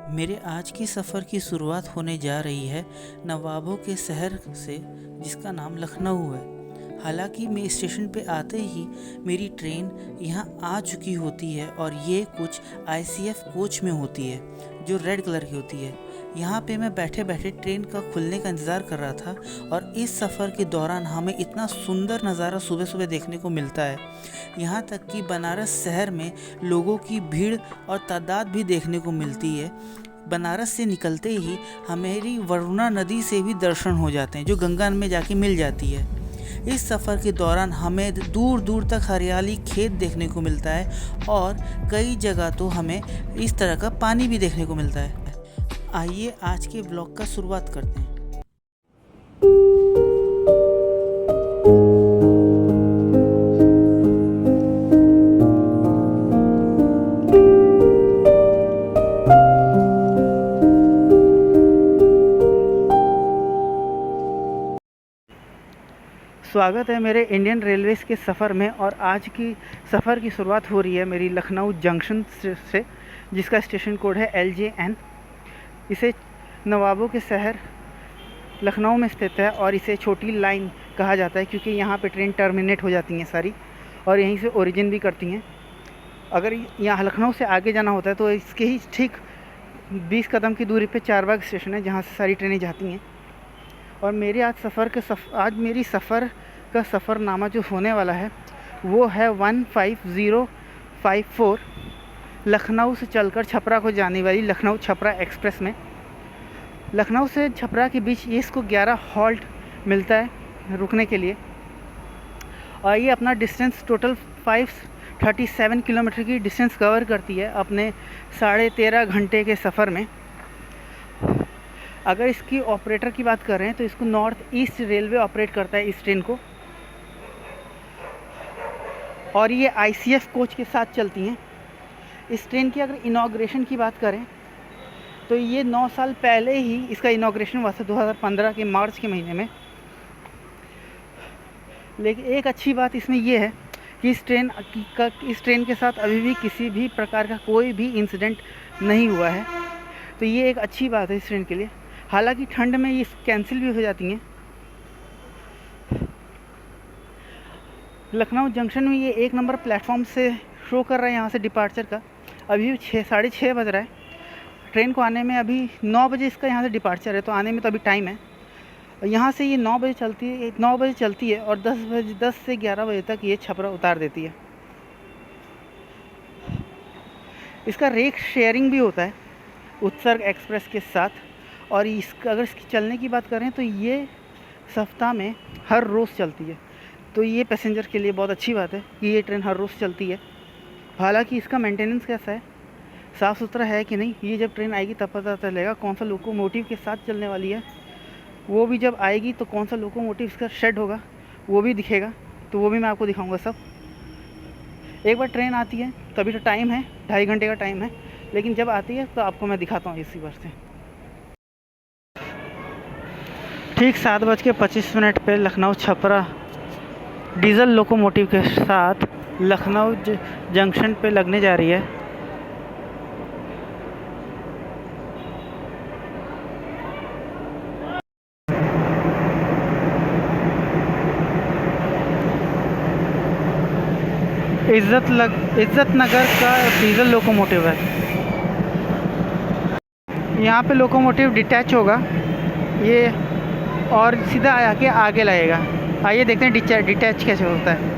मेरे आज की सफ़र की शुरुआत होने जा रही है नवाबों के शहर से, जिसका नाम लखनऊ है। हालांकि मैं स्टेशन पे आते ही मेरी ट्रेन यहाँ आ चुकी होती है और ये कुछ आईसीएफ कोच में होती है जो रेड कलर की होती है। यहाँ पे मैं बैठे बैठे ट्रेन का खुलने का इंतज़ार कर रहा था और इस सफ़र के दौरान हमें इतना सुंदर नज़ारा सुबह सुबह देखने को मिलता है। यहाँ तक कि बनारस शहर में लोगों की भीड़ और तादाद भी देखने को मिलती है। बनारस से निकलते ही हमारी वरुणा नदी से भी दर्शन हो जाते हैं जो गंगा में जाके मिल जाती है। इस सफ़र के दौरान हमें दूर दूर तक हरियाली खेत देखने को मिलता है और कई जगह तो हमें इस तरह का पानी भी देखने को मिलता है। आइए आज के ब्लॉग का शुरुआत करते हैं। स्वागत है मेरे इंडियन रेलवेज़ के सफ़र में। और आज की सफ़र की शुरुआत हो रही है मेरी लखनऊ जंक्शन से, जिसका स्टेशन कोड है LJN। इसे नवाबों के शहर लखनऊ में स्थित है और इसे छोटी लाइन कहा जाता है क्योंकि यहाँ पे ट्रेन टर्मिनेट हो जाती हैं सारी और यहीं से ओरिजिन भी करती हैं। अगर यहाँ लखनऊ से आगे जाना होता है तो इसके ही ठीक 20 कदम की दूरी पे चारबाग स्टेशन है जहाँ से सारी ट्रेनें जाती हैं। और मेरे आज मेरी सफ़र का सफ़रनामा जो होने वाला है वो है 15054 लखनऊ से चलकर छपरा को जाने वाली लखनऊ छपरा एक्सप्रेस में। लखनऊ से छपरा के बीच ये इसको 11 हॉल्ट मिलता है रुकने के लिए और ये अपना डिस्टेंस टोटल 537 किलोमीटर की डिस्टेंस कवर करती है अपने 13.5 घंटे के सफ़र में। अगर इसकी ऑपरेटर की बात कर रहे हैं तो इसको नॉर्थ ईस्ट रेलवे ऑपरेट करता है इस ट्रेन को, और ये ICF कोच के साथ चलती हैं। इस ट्रेन की अगर इनॉग्रेशन की बात करें तो ये 9 साल पहले ही इसका इनॉग्रेशन हुआ था 2015 के मार्च के महीने में। लेकिन एक अच्छी बात इसमें ये है कि इस ट्रेन के साथ अभी भी किसी भी प्रकार का कोई भी इंसिडेंट नहीं हुआ है, तो ये एक अच्छी बात है इस ट्रेन के लिए। हालांकि ठंड में ये कैंसिल भी हो जाती हैं। लखनऊ जंक्शन में ये 1 नंबर प्लेटफॉर्म से शो कर रहा है यहाँ से डिपार्चर का। अभी 6 बज रहा है। ट्रेन को आने में अभी 9 बजे इसका यहाँ से डिपार्चर है, तो आने में तो अभी टाइम है। यहाँ से ये 9 बजे चलती है और 10 से 11 बजे तक ये छपरा उतार देती है। इसका रेक शेयरिंग भी होता है उत्सर्ग एक्सप्रेस के साथ। और अगर इसकी चलने की बात करें तो ये सप्ताह में हर रोज़ चलती है, तो ये पैसेंजर के लिए बहुत अच्छी बात है कि ये ट्रेन हर रोज़ चलती है। हालांकि इसका मेंटेनेंस कैसा है, साफ़ सुथरा है कि नहीं, ये जब ट्रेन आएगी तब पता चलेगा। कौन सा लोकोमोटिव के साथ चलने वाली है वो भी जब आएगी तो कौन सा लोकोमोटिव इसका शेड होगा वो भी दिखेगा, तो वो भी मैं आपको दिखाऊँगा सब। एक बार ट्रेन आती है तभी तो टाइम है, 2.5 घंटे का टाइम है, लेकिन जब आती है तो आपको मैं दिखाता हूँ इसी बार से। ठीक 7:25 पे लखनऊ छपरा डीजल लोकोमोटिव के साथ लखनऊ जंक्शन पे लगने जा रही है। इज्जत नगर का डीजल लोकोमोटिव है। यहाँ पे लोकोमोटिव डिटैच होगा ये और सीधा आके आगे लगेगा। आइए देखते हैं डिटैच कैसे होता है।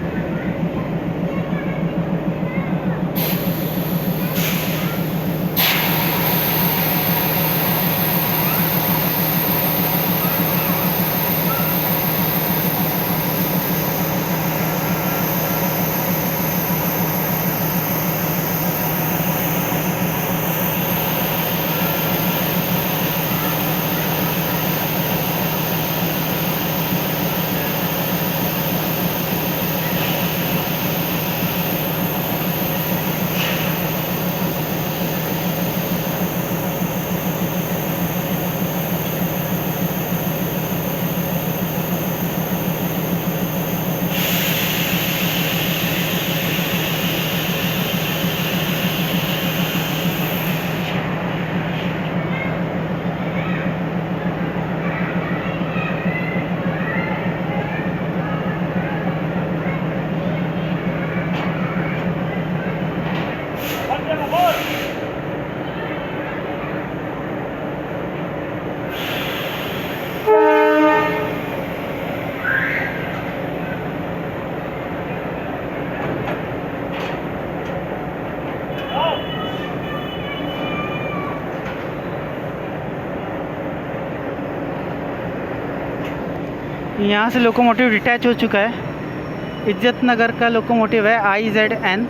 यहाँ से लोकोमोटिव डिटैच हो चुका है। इज्जत नगर का लोकोमोटिव है IZN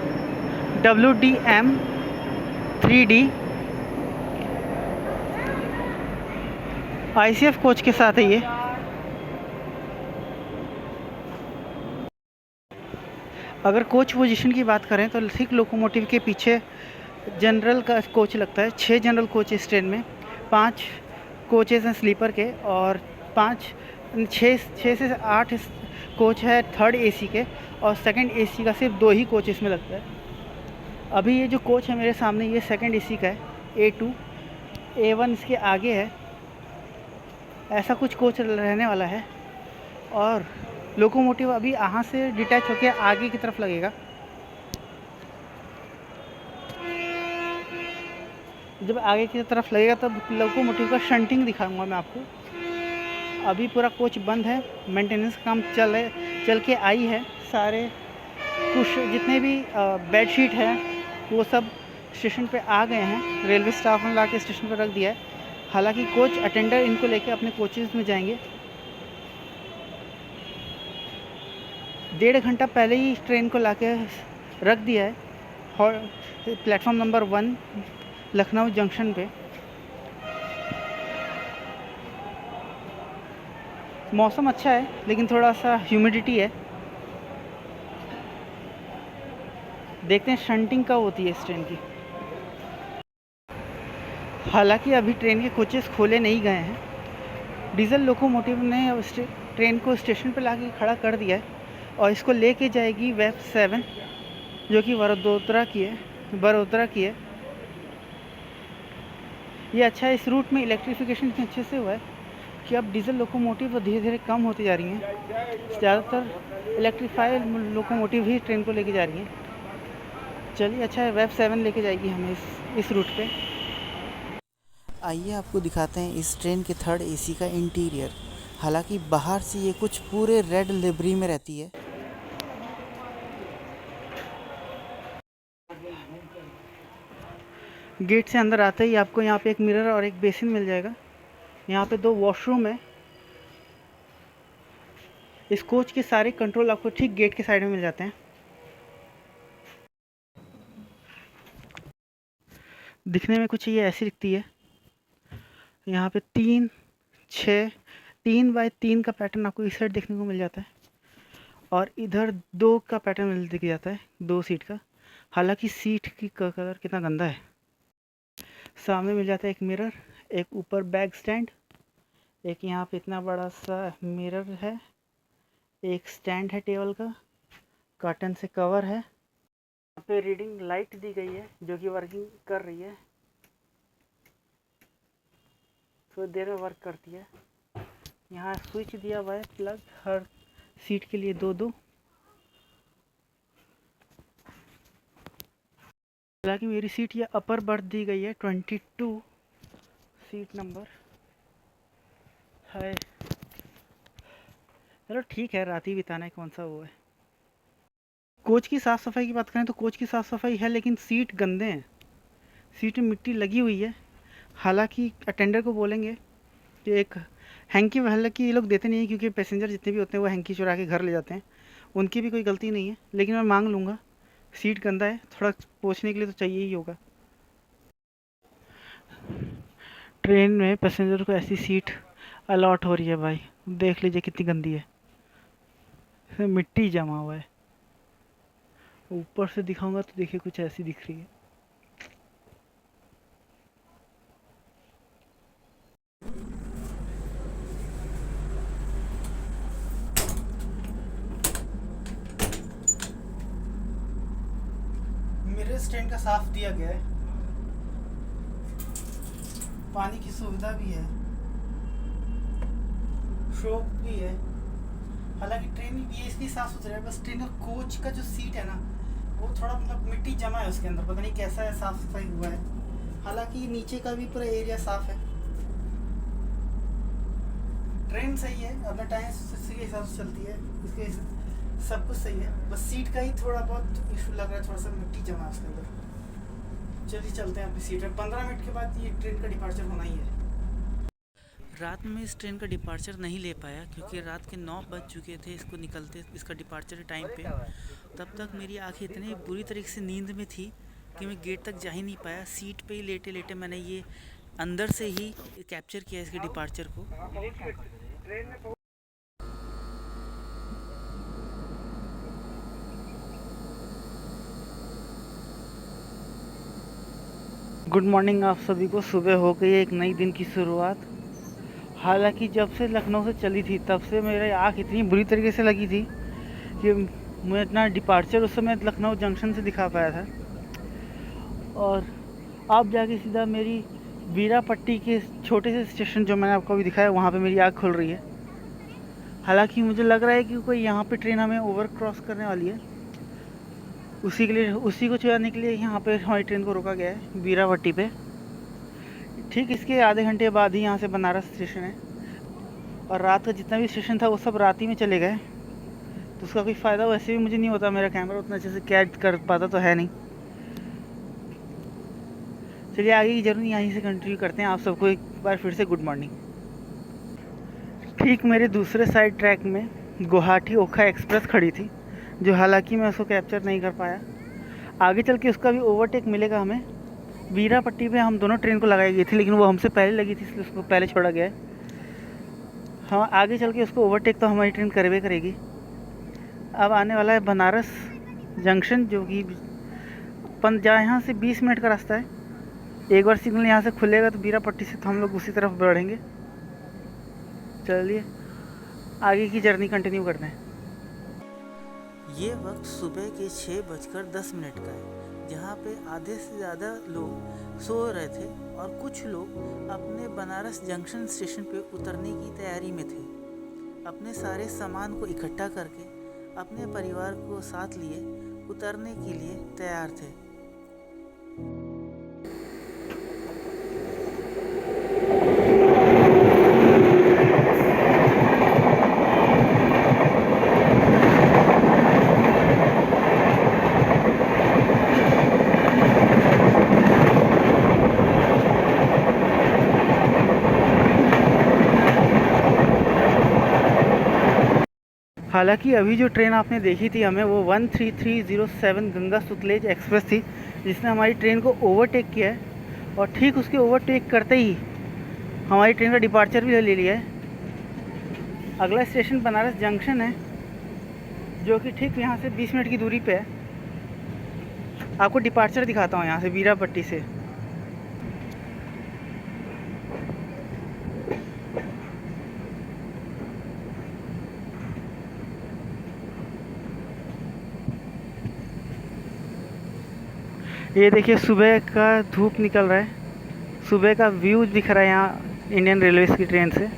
WDM 3D ICF coach के साथ है ये। अगर कोच पोजीशन की बात करें तो ठीक लोकोमोटिव के पीछे जनरल का कोच लगता है। 6 जनरल कोच इस ट्रेन में, 5 कोचेस हैं स्लीपर के और 6 से 8 कोच है थर्ड AC के, और सेकंड AC का सिर्फ 2 ही कोच इसमें लगता है। अभी ये जो कोच है मेरे सामने ये सेकंड AC का है, A2 A1 इसके आगे है। ऐसा कुछ कोच रहने वाला है और लोकोमोटिव अभी यहाँ से डिटैच होकर आगे की तरफ लगेगा। जब आगे की तरफ लगेगा तब लोकोमोटिव का शंटिंग दिखाऊंगा मैं आपको। अभी पूरा कोच बंद है, मेंटेनेंस काम चल के आई है। सारे कुछ जितने भी बेडशीट है वो सब स्टेशन पे आ गए हैं। रेलवे स्टाफ ने ला के स्टेशन पर रख दिया है। हालांकि कोच अटेंडर इनको लेके अपने कोचेज़ में जाएंगे। 1.5 घंटा पहले ही ट्रेन को ला के रख दिया है प्लेटफॉर्म नंबर 1 लखनऊ जंक्शन पे। मौसम अच्छा है लेकिन थोड़ा सा ह्यूमिडिटी है। देखते हैं शंटिंग कब होती है इस ट्रेन की। हालांकि अभी ट्रेन के कोचेस खोले नहीं गए हैं। डीजल लोकोमोटिव ने ट्रेन को स्टेशन पर लाके खड़ा कर दिया है और इसको लेके जाएगी वेब 7 जो कि बड़ोदरा की है। ये अच्छा है, इस रूट में इलेक्ट्रिफिकेशन इतने अच्छे से हुआ है कि अब डीजल लोकोमोटिव धीरे धीरे कम होती जा रही हैं। ज़्यादातर इलेक्ट्रीफाइड लोकोमोटिव ही ट्रेन को लेके जा रही हैं। चलिए अच्छा है, वेब 7 लेके जाएगी हमें इस रूट पे। आइए आपको दिखाते हैं इस ट्रेन के थर्ड AC का इंटीरियर। हालांकि बाहर से ये कुछ पूरे रेड लिबरी में रहती है। गेट से अंदर आते ही आपको यहाँ पे एक मिरर और एक बेसिन मिल जाएगा। यहाँ पे 2 वॉशरूम है। इस कोच के सारे कंट्रोल आपको ठीक गेट के साइड में मिल जाते हैं। दिखने में कुछ ये ऐसी दिखती है। यहाँ पे 3 बाय 3 का पैटर्न आपको इस साइड देखने को मिल जाता है और इधर 2 का पैटर्न दिख जाता है 2 सीट का। हालांकि सीट की कलर कितना गंदा है। सामने मिल जाता है एक मिरर, एक ऊपर बैग स्टैंड, एक यहाँ पे इतना बड़ा सा मिरर है, एक स्टैंड है टेबल का, कर्टन से कवर है। यहाँ पे रीडिंग लाइट दी गई है जो कि वर्किंग कर रही है, थोड़ी देर में वर्क करती है। यहाँ स्विच दिया हुआ है प्लग, हर सीट के लिए 2-2। हालांकि मेरी सीट ये अपर बर्थ दी गई है, 22 सीट नंबर है। चलो ठीक है, रात ही बिताना है, कौन सा वो है। कोच की साफ़ सफाई की बात करें तो कोच की साफ़ सफाई है लेकिन सीट गंदे हैं, सीट में मिट्टी लगी हुई है। हालांकि अटेंडर को बोलेंगे कि एक हैंकी, हालांकि ये लोग देते नहीं है क्योंकि पैसेंजर जितने भी होते हैं वो हैंकी चुरा के घर ले जाते हैं, उनकी भी कोई गलती नहीं है, लेकिन मैं मांग लूँगा। सीट गंदा है, थोड़ा पोंछने के लिए तो चाहिए ही होगा। ट्रेन में पैसेंजर को ऐसी सीट अलॉट हो रही है भाई, देख लीजिए कितनी गंदी है, इसमें मिट्टी जमा हुआ है। ऊपर से दिखाऊंगा तो देखिए कुछ ऐसी दिख रही है। मिरर स्टैंड का साफ दिया गया है, पानी की सुविधा भी है, शॉप भी है। हालांकि ट्रेन ये इसलिए साफ सुथरा है, बस ट्रेन का कोच का जो सीट है ना वो थोड़ा मतलब मिट्टी जमा है उसके अंदर, पता नहीं कैसा है, साफ सफाई हुआ है। हालांकि नीचे का भी पूरा एरिया साफ है। ट्रेन सही है, अपना टाइम के हिसाब से चलती है, इसके सब कुछ सही है, बस सीट का ही थोड़ा बहुत इशू लग रहा है, थोड़ा सा मिट्टी जमा है उसके अंदर। चलिए चलते हैं अपनी सीट में। 15 मिनट के बाद ये ट्रेन का डिपार्चर होना ही है। रात में इस ट्रेन का डिपार्चर नहीं ले पाया क्योंकि रात के 9 बज चुके थे इसको निकलते, इसका डिपार्चर टाइम पे। तब तक मेरी आंखें इतनी बुरी तरीके से नींद में थी कि मैं गेट तक जा ही नहीं पाया। सीट पे ही लेटे लेटे मैंने ये अंदर से ही कैप्चर किया इसके डिपार्चर को। गुड मॉर्निंग आप सभी को। सुबह हो गई एक नई दिन की शुरुआत। हालांकि जब से लखनऊ से चली थी तब से मेरी आँख इतनी बुरी तरीके से लगी थी कि मैं इतना डिपार्चर उस समय लखनऊ जंक्शन से दिखा पाया था, और अब जाके सीधा मेरी बीरापट्टी के छोटे से स्टेशन जो मैंने आपको अभी दिखाया वहाँ पे मेरी आँख खुल रही है। हालांकि मुझे लग रहा है कि कोई यहाँ पे ट्रेन हमें ओवर क्रॉस करने वाली है, उसी को छुड़ाने के लिए यहाँ पे हमारी ट्रेन को रोका गया है बीरापट्टी पे। ठीक इसके आधे घंटे बाद ही यहाँ से बनारस स्टेशन है, और रात का जितना भी स्टेशन था वो सब रात ही में चले गए, तो उसका कोई फ़ायदा वैसे भी मुझे नहीं होता, मेरा कैमरा उतना अच्छे से कैद कर पाता तो है नहीं। चलिए आगे की जर्नी यहीं से कंटिन्यू करते हैं। आप सबको एक बार फिर से गुड मॉर्निंग। ठीक मेरे दूसरे साइड ट्रैक में गुवाहाटी ओखा एक्सप्रेस खड़ी थी, जो हालांकि मैं उसको कैप्चर नहीं कर पाया। आगे चल के उसका भी ओवरटेक मिलेगा हमें। बीरापट्टी पे हम दोनों ट्रेन को लगाई गई थी, लेकिन वो हमसे पहले लगी थी इसलिए उसको पहले छोड़ा गया है। हाँ, आगे चल के उसको ओवरटेक तो हमारी ट्रेन करवे करेगी। अब आने वाला है बनारस जंक्शन, जो कि जहाँ यहाँ से 20 मिनट का रास्ता है। एक बार सिग्नल यहाँ से खुलेगा तो बीरापट्टी से तो हम लोग उसी तरफ बढ़ेंगे। चलिए आगे की जर्नी कंटिन्यू करते हैं। ये वक्त सुबह के 6:10 का है, जहाँ पे आधे से ज़्यादा लोग सो रहे थे और कुछ लोग अपने बनारस जंक्शन स्टेशन पे उतरने की तैयारी में थे। अपने सारे सामान को इकट्ठा करके अपने परिवार को साथ लिए उतरने के लिए तैयार थे। हालांकि अभी जो ट्रेन आपने देखी थी हमें, वो 13307 गंगा सुतलेज एक्सप्रेस थी, जिसने हमारी ट्रेन को ओवरटेक किया है, और ठीक उसके ओवरटेक करते ही हमारी ट्रेन का डिपार्चर भी ले लिया है। अगला स्टेशन बनारस जंक्शन है, जो कि ठीक यहाँ से 20 मिनट की दूरी पे है। आपको डिपार्चर दिखाता हूँ यहाँ से बीरापट्टी से। ये देखिए सुबह का धूप निकल रहा है, सुबह का व्यू दिख रहा है यहाँ इंडियन रेलवेज़ की ट्रेन से।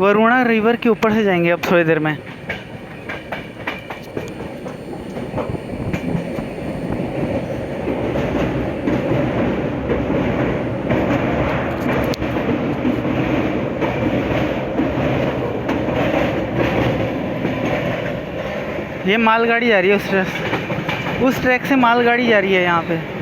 वरुणा रिवर के ऊपर से जाएंगे अब थोड़ी देर में। ये मालगाड़ी जा रही है उस ट्रैक से मालगाड़ी जा रही है यहाँ पे।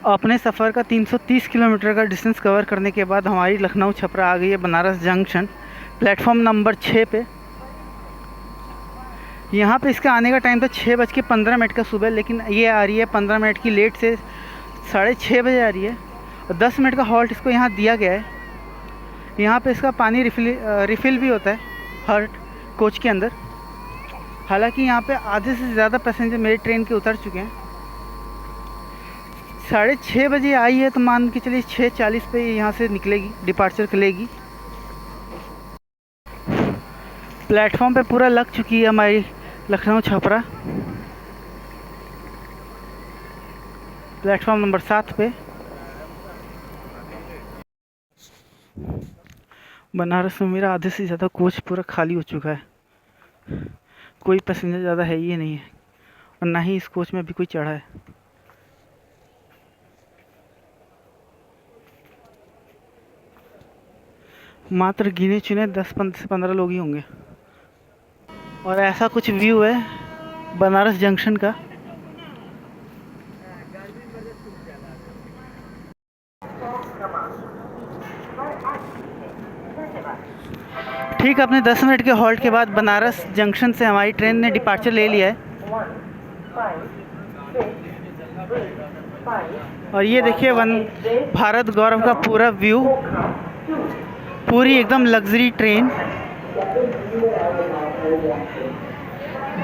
अपने सफ़र का 330 किलोमीटर का डिस्टेंस कवर करने के बाद हमारी लखनऊ छपरा आ गई है बनारस जंक्शन प्लेटफॉर्म नंबर 6 पे। यहाँ पे इसका आने का टाइम था 6:15 का सुबह, लेकिन ये आ रही है 15 मिनट की लेट से 6:30 बजे आ रही है और 10 मिनट का हॉल्ट इसको यहाँ दिया गया है। यहाँ पे इसका पानी रिफ़िल भी होता है हर कोच के अंदर। हालांकि यहाँ पे आधे से ज़्यादा पैसेंजर मेरी ट्रेन के उतर चुके हैं। 6:30 बजे आई है तो मान के चलिए 6:40 पे यहाँ से निकलेगी, डिपार्चर करेगी। प्लेटफॉर्म पे पूरा लग चुकी है हमारी लखनऊ छपरा, प्लेटफॉर्म नंबर 7 पे। बनारस में मेरा आधे से ज़्यादा कोच पूरा खाली हो चुका है। कोई पैसेंजर ज़्यादा है ही नहीं है और ना ही इस कोच में भी कोई चढ़ा है। मात्र गिने चुने 10 से 15 लोग ही होंगे। और ऐसा कुछ व्यू है बनारस जंक्शन का। ठीक अपने 10 मिनट के हॉल्ट के बाद बनारस जंक्शन से हमारी ट्रेन ने डिपार्चर ले लिया है। और ये देखिए भारत गौरव का पूरा व्यू, पूरी एकदम luxury train,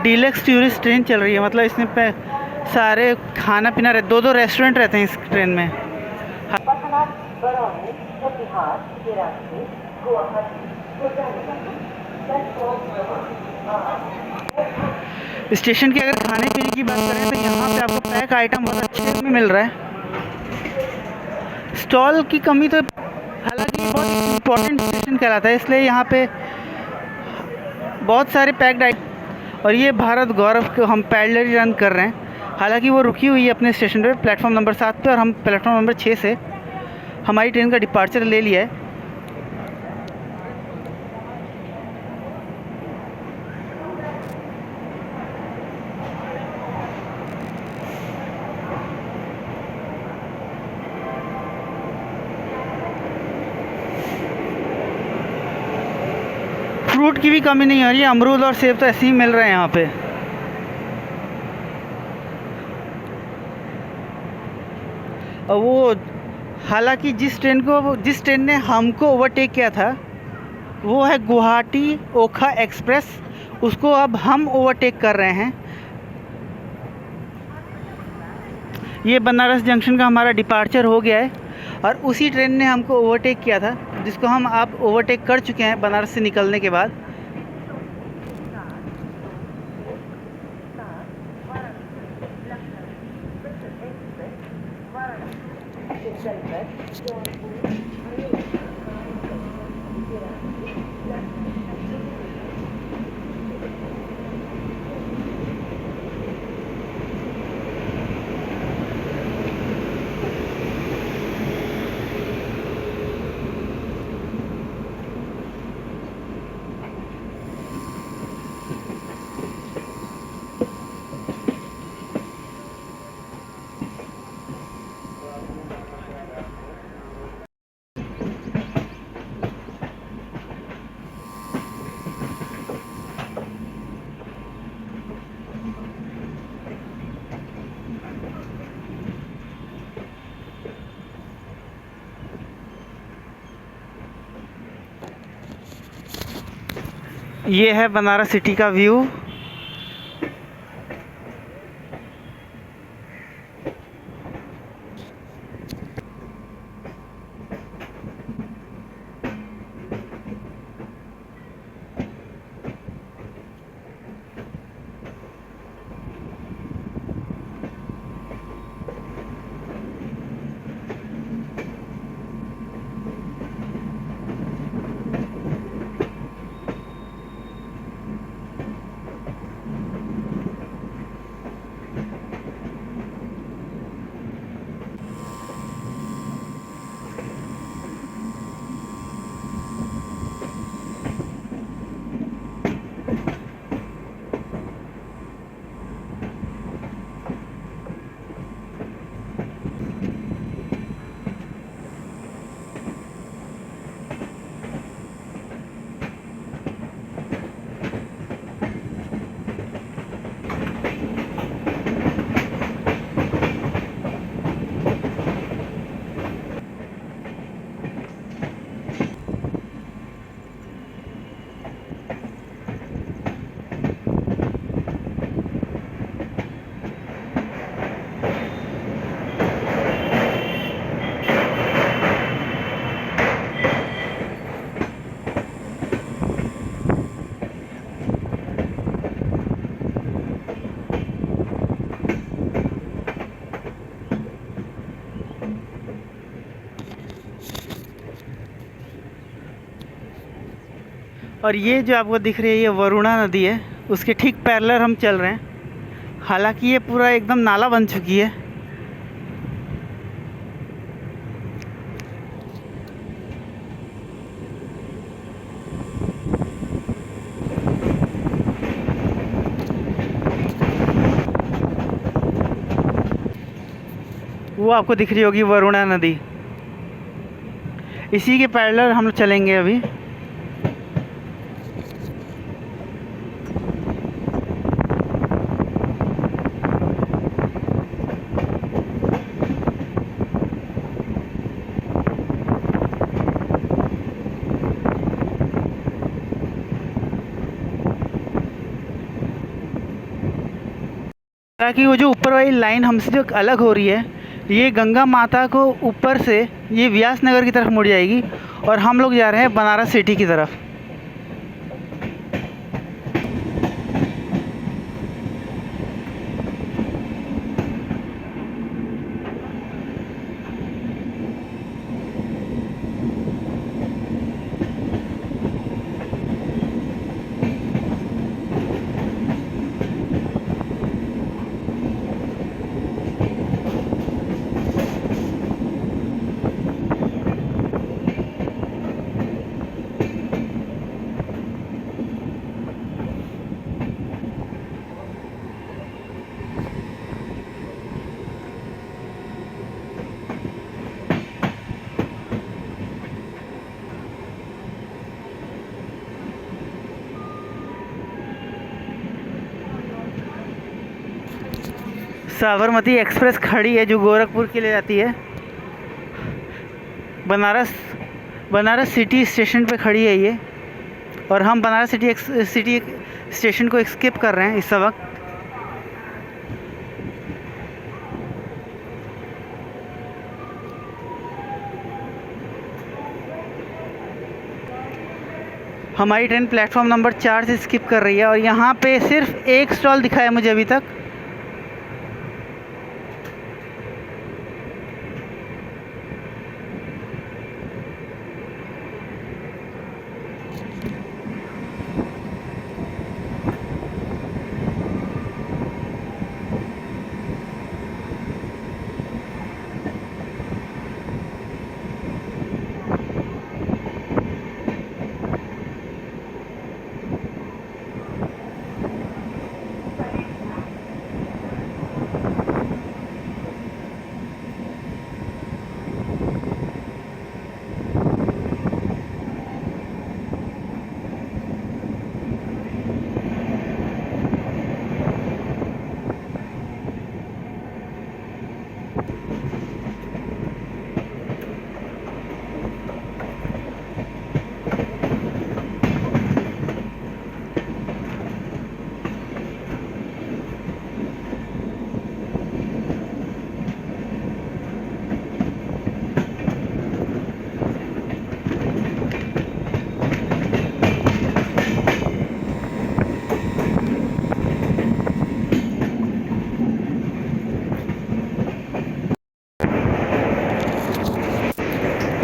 deluxe tourist train चल रही है। मतलब इसमें पे सारे खाना पीना दो दो रेस्टोरेंट रहते हैं इस ट्रेन में। स्टेशन के अगर खाने पीने की बात करें तो यहाँ पे आपको पैक आइटम बहुत अच्छे में मिल रहा है। स्टॉल की कमी तो, हालांकि बहुत इम्पोर्टेंट स्टेशन कहलाता है, इसलिए यहाँ पे बहुत सारे पैक्ड आइटम। और ये भारत गौरव को हम पैरेलली रन कर रहे हैं। हालांकि वो रुकी हुई है अपने स्टेशन पे प्लेटफॉर्म नंबर 7 पे और हम प्लेटफॉर्म नंबर 6 से हमारी ट्रेन का डिपार्चर ले लिया है। फ्रूट की भी कमी नहीं हो रही है, अमरूद और सेब तो ऐसे ही मिल रहे हैं यहाँ पे। और वो हालांकि जिस ट्रेन ने हमको ओवरटेक किया था वो है गुवाहाटी ओखा एक्सप्रेस, उसको अब हम ओवरटेक कर रहे हैं। ये बनारस जंक्शन का हमारा डिपार्चर हो गया है और उसी ट्रेन ने हमको ओवरटेक किया था, जिसको हम आप ओवरटेक कर चुके हैं बनारस से निकलने के बाद। ये है बनारस सिटी का व्यू। और ये जो आपको दिख रही है ये वरुणा नदी है। उसके ठीक पैरेलल हम चल रहे हैं। हालांकि ये पूरा एकदम नाला बन चुकी है। वो आपको दिख रही होगी वरुणा नदी, इसी के पैरेलल हम चलेंगे अभी। ताकि वो जो ऊपर वाली लाइन हमसे जो अलग हो रही है, ये गंगा माता को ऊपर से ये व्यास नगर की तरफ मुड़ जाएगी और हम लोग जा रहे हैं बनारस सिटी की तरफ। साबरमती एक्सप्रेस खड़ी है जो गोरखपुर के लिए जाती है। बनारस सिटी स्टेशन पे खड़ी है ये, और हम बनारस सिटी स्टेशन को स्किप कर रहे हैं इस वक्त। हमारी ट्रेन प्लेटफॉर्म नंबर 4 से स्किप कर रही है और यहाँ पे सिर्फ एक स्टॉल दिखा है मुझे अभी तक।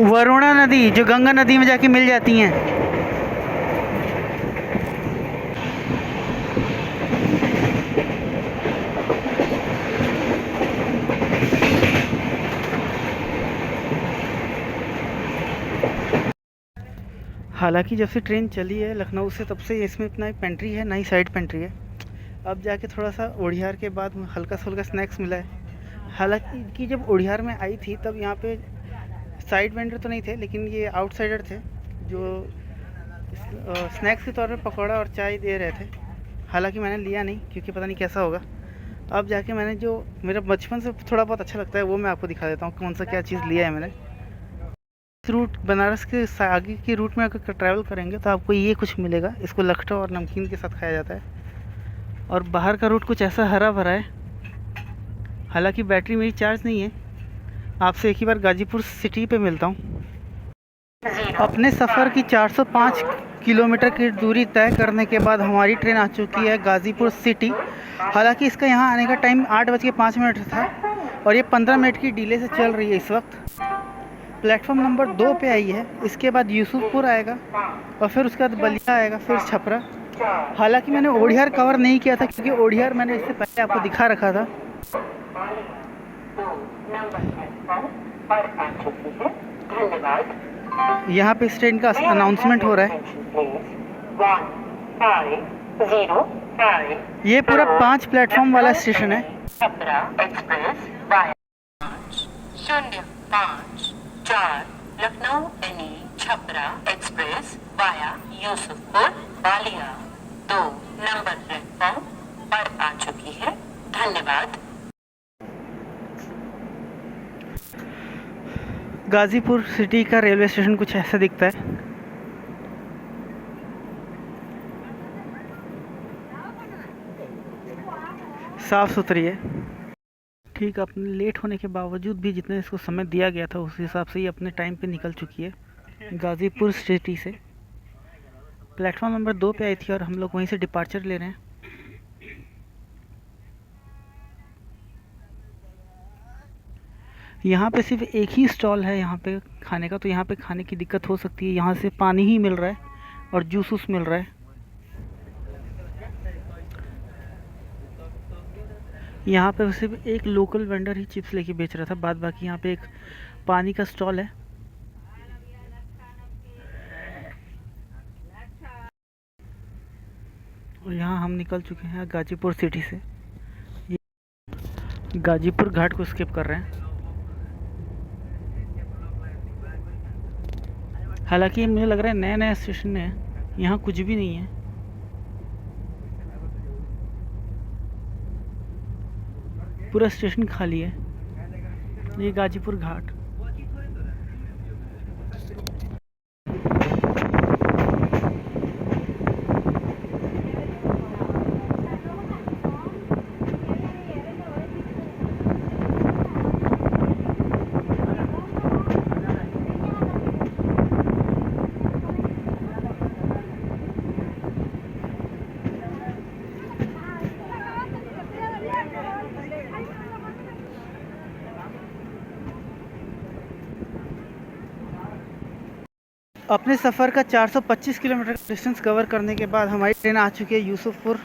वरुणा नदी जो गंगा नदी में जाके मिल जाती हैं। हालांकि जब से ट्रेन चली है लखनऊ से, तब से इसमें इतना ही पेंट्री है, ना ही साइड पेंट्री है। अब जाके थोड़ा सा उड़ियार के बाद हल्का सा हल्का स्नैक्स मिला है। हालांकि जब उड़ियार में आई थी तब यहाँ पे साइड वेंडर तो नहीं थे, लेकिन ये आउटसाइडर थे जो स्नैक्स के तौर पे पकौड़ा और चाय दे रहे थे। हालांकि मैंने लिया नहीं क्योंकि पता नहीं कैसा होगा। अब जाके मैंने जो मेरा बचपन से थोड़ा बहुत अच्छा लगता है वो मैं आपको दिखा देता हूँ कौन सा क्या चीज़ लिया है मैंने। इस रूट बनारस के आगे के रूट में अगर ट्रैवल करेंगे तो आपको ये कुछ मिलेगा। इसको लखनऊ और नमकीन के साथ खाया जाता है। और बाहर का रूट कुछ ऐसा हरा भरा है। हालांकि बैटरी मेरी चार्ज नहीं है। आपसे एक ही बार गाजीपुर सिटी पे मिलता हूँ। अपने सफ़र की 405 किलोमीटर की दूरी तय करने के बाद हमारी ट्रेन आ चुकी है गाज़ीपुर सिटी। हालांकि इसका यहाँ आने का टाइम 8:05 था और ये 15 मिनट की डिले से चल रही है इस वक्त। प्लेटफॉर्म नंबर 2 पे आई है। इसके बाद यूसुफपुर आएगा और फिर उसके बाद बलिया आएगा, फिर छपरा हालांकि मैंने ओडीआर कवर नहीं किया था क्योंकि ओडीआर मैंने इससे पहले आपको दिखा रखा था। यहाँ पे इस ट्रेन का अनाउंसमेंट हो रहा है। ये पूरा 5 प्लेटफॉर्म वाला स्टेशन है। Chhapra express 0544 Lucknow any Chhapra express via Yusufpur Ballia 2 number platform पर आ चुकी है। धन्यवाद। गाजीपुर सिटी का रेलवे स्टेशन कुछ ऐसा दिखता है। साफ सुथरी है। ठीक, अपने लेट होने के बावजूद भी जितने इसको समय दिया गया था उस हिसाब से ही अपने टाइम पे निकल चुकी है गाजीपुर सिटी से। प्लेटफॉर्म नंबर 2 पे आई थी और हम लोग वहीं से डिपार्चर ले रहे हैं। यहाँ पे सिर्फ एक ही स्टॉल है यहाँ पे खाने का, तो यहाँ पे खाने की दिक्कत हो सकती है। यहाँ से पानी ही मिल रहा है और जूस वूस मिल रहा है। यहाँ पे सिर्फ एक लोकल वेंडर ही चिप्स लेके बेच रहा था, बाद बाकी यहाँ पे एक पानी का स्टॉल है। और यहाँ हम निकल चुके हैं गाजीपुर सिटी से। गाजीपुर घाट को स्किप कर रहे हैं। हालांकि मुझे लग रहा है नया नया स्टेशन है, यहाँ कुछ भी नहीं है। पूरा स्टेशन खाली है। ये गाजीपुर घाट। अपने सफ़र का 425 किलोमीटर का डिस्टेंस कवर करने के बाद हमारी ट्रेन आ चुकी है यूसुफपुर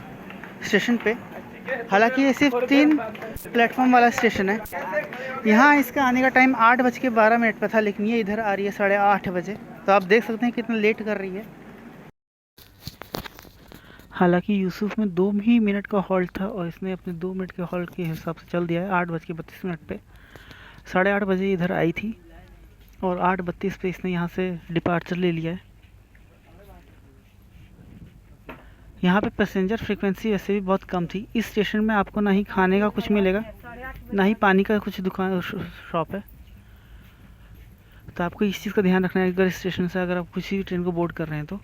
स्टेशन पे। हालांकि ये सिर्फ 3 प्लेटफॉर्म वाला स्टेशन है। यहाँ इसका आने का टाइम 8:12 पर था, लेकिन ये इधर आ रही है 8:30 बजे। तो आप देख सकते हैं कितना लेट कर रही है। हालांकि यूसुफ में 2 ही मिनट का हॉल्ट था और इसने अपने 2 मिनट के हॉल्ट के हिसाब से चल दिया है। 8:32 पे 8:30 बजे इधर आई थी और 8:32 पे इसने यहाँ से डिपार्चर ले लिया है। यहाँ पे पैसेंजर फ्रीक्वेंसी वैसे भी बहुत कम थी। इस स्टेशन में आपको ना ही खाने का कुछ मिलेगा, ना ही पानी का कुछ दुकान शॉप है। तो आपको इस चीज़ का ध्यान रखना है अगर इस स्टेशन से अगर आप किसी भी ट्रेन को बोर्ड कर रहे हैं तो।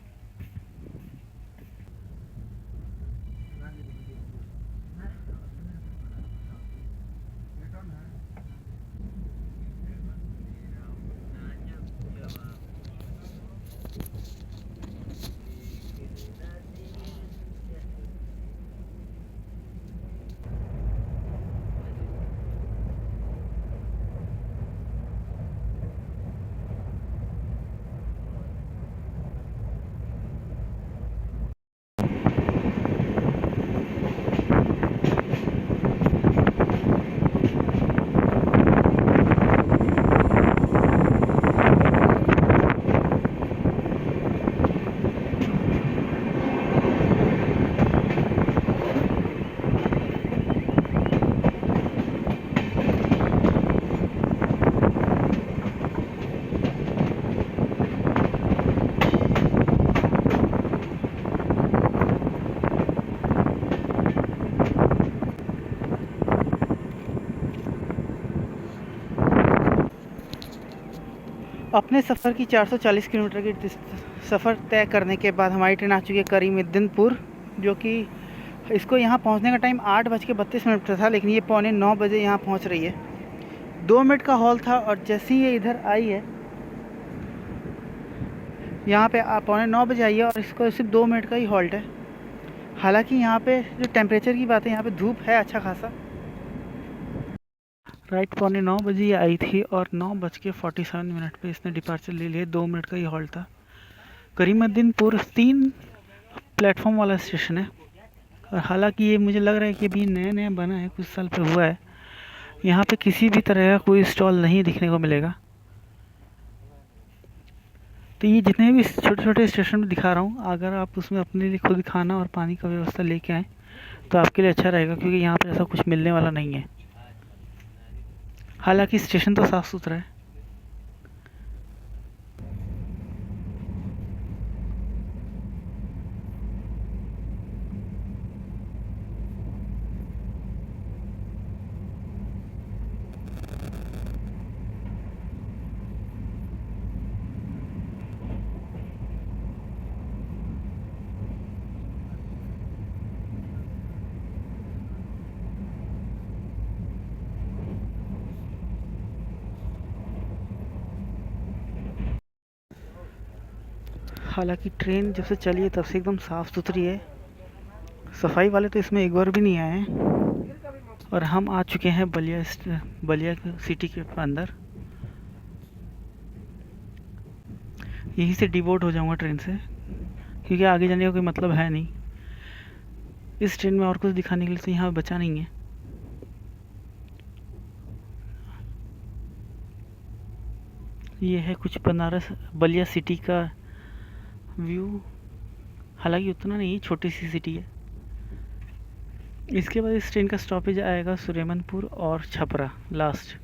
अपने सफ़र की 440 किलोमीटर की सफ़र तय करने के बाद हमारी ट्रेन आ चुकी है करीमुद्दीनपुर, जो कि इसको यहाँ पहुँचने का टाइम 8:32 पर था, लेकिन ये 8:45 बजे यहाँ पहुँच रही है। 2 मिनट का हॉल था और जैसे ही ये इधर आई है, यहाँ पे 8:45 बजे आई है और इसको सिर्फ 2 मिनट का ही हॉल्ट है। हालांकि यहाँ पे जो टेम्परेचर की बात है, यहाँ पे धूप है अच्छा खासा। राइट 8:45 बजे ये आई थी और 9:47 पे इसने डिपार्चर ले लिया। 2 मिनट का ही हॉल्ट था। करीमुद्दीनपुर 3 प्लेटफॉर्म वाला स्टेशन है। और हालांकि ये मुझे लग रहा है कि अभी नया नया बना है, कुछ साल पे हुआ है। यहाँ पे किसी भी तरह का कोई स्टॉल नहीं दिखने को मिलेगा। तो ये जितने भी छोटे छोटे स्टेशन में दिखा रहा हूँ, अगर आप उसमें अपने लिए खुद खाना और पानी का व्यवस्था लेके आएँ तो आपके लिए अच्छा रहेगा, क्योंकि यहाँ पे ऐसा कुछ मिलने वाला नहीं है। हालांकि स्टेशन तो साफ़ सुथरा है। हालांकि ट्रेन जब से चली है तब से एकदम साफ़ सुथरी है। सफाई वाले तो इसमें एक बार भी नहीं आए हैं। और हम आ चुके हैं बलिया सिटी के अंदर। यहीं से डिबोर्ड हो जाऊंगा ट्रेन से, क्योंकि आगे जाने का कोई मतलब है नहीं। इस ट्रेन में और कुछ दिखाने के लिए तो यहाँ बचा नहीं है। ये है कुछ बनारस बलिया सिटी का व्यू। हालांकि उतना नहीं, छोटी सी सिटी है। इसके बाद इस ट्रेन का स्टॉपेज आएगा सुरेमनपुर और छपरा लास्ट।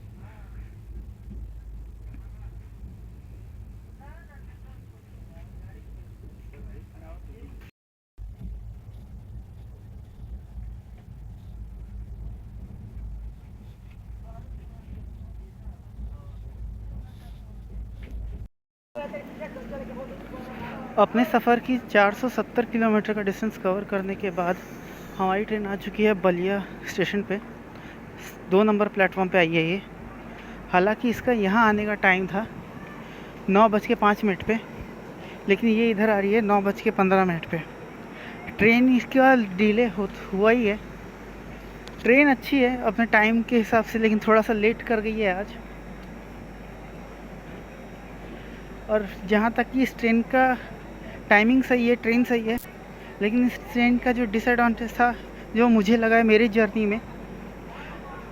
अपने सफ़र की 470 किलोमीटर का डिस्टेंस कवर करने के बाद हमारी ट्रेन आ चुकी है बलिया स्टेशन पे। 2 नंबर प्लेटफॉर्म पे आई है ये। हालांकि इसका यहाँ आने का टाइम था 9:05 पे, लेकिन ये इधर आ रही है 9:15 पे। ट्रेन इसके बाद डिले हुआ ही है। ट्रेन अच्छी है अपने टाइम के हिसाब से, लेकिन थोड़ा सा लेट कर गई है आज। और जहाँ तक कि इस ट्रेन का टाइमिंग सही है, ट्रेन सही है, लेकिन इस ट्रेन का जो डिसएडवांटेज था, जो मुझे लगा है मेरी जर्नी में,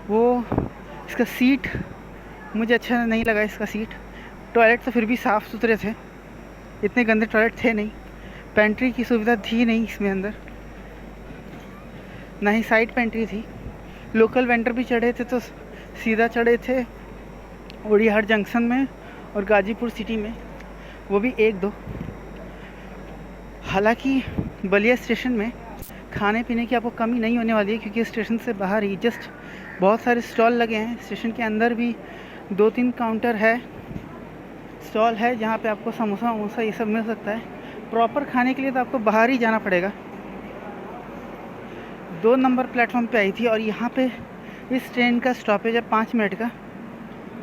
वो इसका सीट मुझे अच्छा नहीं लगा। इसका सीट, टॉयलेट तो फिर भी साफ़ सुथरे थे, इतने गंदे टॉयलेट थे नहीं। पेंट्री की सुविधा थी नहीं इसमें अंदर, ना ही साइड पेंट्री थी। लोकल वेंडर भी चढ़े थे तो सीधा चढ़े थे उड़ीहाट जंक्शन में और गाजीपुर सिटी में, वो भी 1-2। हालांकि बलिया स्टेशन में खाने पीने की आपको कमी नहीं होने वाली है, क्योंकि स्टेशन से बाहर ही जस्ट बहुत सारे स्टॉल लगे हैं। स्टेशन के अंदर भी 2-3 काउंटर है, स्टॉल है, जहाँ पे आपको समोसा वमोसा ये सब मिल सकता है। प्रॉपर खाने के लिए तो आपको बाहर ही जाना पड़ेगा। 2 नंबर प्लेटफॉर्म पे आई थी और यहाँ पे इस ट्रेन का स्टॉपेज है 5 मिनट का,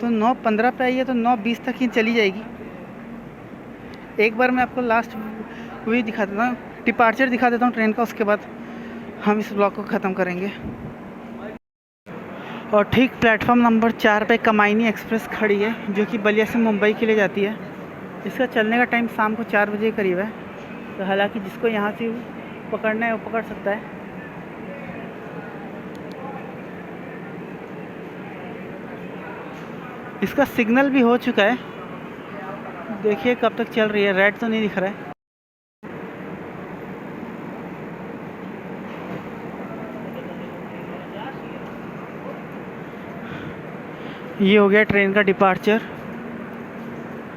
तो 9:15 पे आई है तो 9:20 तक ही चली जाएगी। एक बार मैं आपको लास्ट वही दिखा देता हूँ, डिपार्चर दिखा देता हूँ ट्रेन का, उसके बाद हम इस ब्लॉग को ख़त्म करेंगे। और ठीक प्लेटफॉर्म नंबर 4 पे कमायनी एक्सप्रेस खड़ी है, जो कि बलिया से मुंबई के लिए जाती है। इसका चलने का टाइम शाम को 4 बजे के करीब है। तो हालांकि जिसको यहाँ से पकड़ना है वो पकड़ सकता है। इसका सिग्नल भी हो चुका है, देखिए कब तक चल रही है। रेड तो नहीं दिख रहा है। ये हो गया ट्रेन का डिपार्चर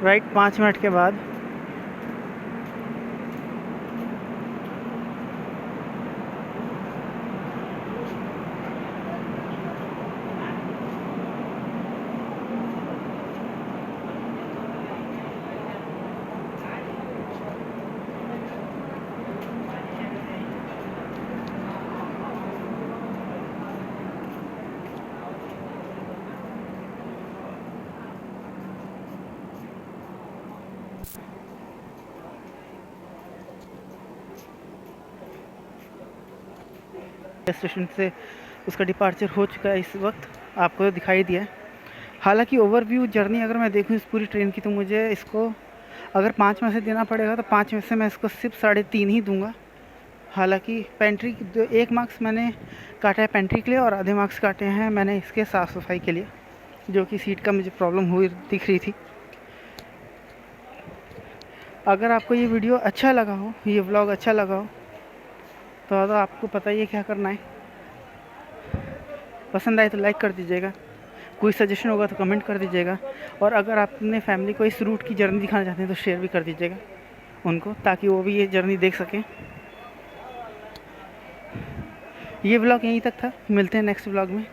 राइट 5 मिनट के बाद। स्टेशन से उसका डिपार्चर हो चुका है, इस वक्त आपको दिखाई दिया है। हालांकि ओवरव्यू जर्नी अगर मैं देखूं इस पूरी ट्रेन की, तो मुझे इसको अगर 5 में से देना पड़ेगा तो 5 में से मैं इसको सिर्फ 3.5 ही दूंगा, हालांकि पेंट्री एक मार्क्स मैंने काटा है पेंट्री के लिए और आधे मार्क्स काटे हैं मैंने इसके साफ़ सफाई के लिए, जो कि सीट का मुझे प्रॉब्लम हुई दिख रही थी। अगर आपको ये वीडियो अच्छा लगा हो, ये व्लॉग अच्छा लगा हो, तो आपको पता ही है क्या करना है। पसंद आए तो लाइक कर दीजिएगा, कोई सजेशन होगा तो कमेंट कर दीजिएगा, और अगर आप अपने फैमिली को इस रूट की जर्नी दिखाना चाहते हैं तो शेयर भी कर दीजिएगा उनको, ताकि वो भी ये जर्नी देख सकें। ये व्लॉग यहीं तक था, मिलते हैं नेक्स्ट व्लॉग में।